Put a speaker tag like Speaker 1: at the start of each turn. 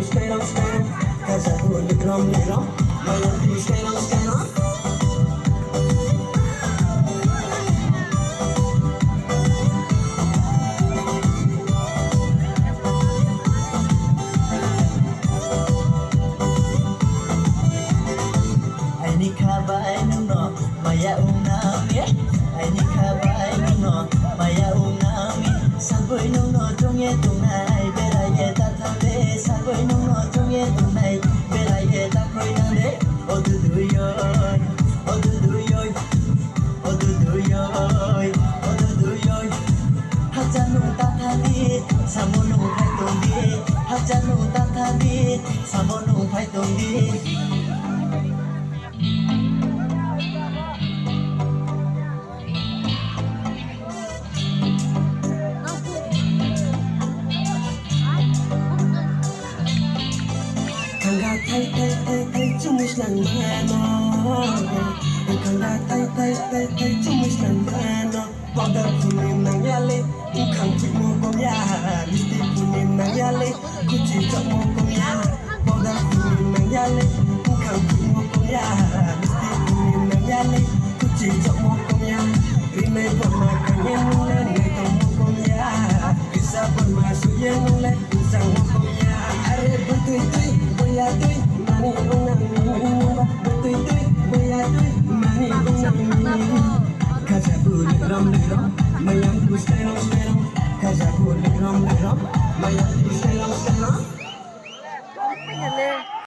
Speaker 1: stay on, stay on. Cause I put the drum, my young stay on, stay on. Ni kabai nuno maya unami ni kabai nuno maya unami saboi nuno tongye tunai beraye ta thale saboi nuno tongye tunai beraye ta khoi nande oduduyoy oduduyoy oduduyoy oduduyoy hajanu ta thali samonu phai tongdi hajanu ta thali samonu phai tongdi Kanga tay tay tay tay chumis lang mano Kanga tay tay tay tay chumis lang mano Pada punim nang yale Ukang pik mo komya Listi punim nang yale Kuchi chok mo komya Pada punim nang yale Ukang pik mo komya Listi punim nang yale Kuchi chok mo komya Rime bon ma kanyen nule Ngay tong mo komya Bisa bon ma suye nule Usang mo komya Are butuy tuy Boya tuy Mani unang minumba Butuy tuy Boya tuy Mani unang minumba Kaja bulik ram Mayang ku sterong sterong Kaja bulik ram Mayang ku sterong sterong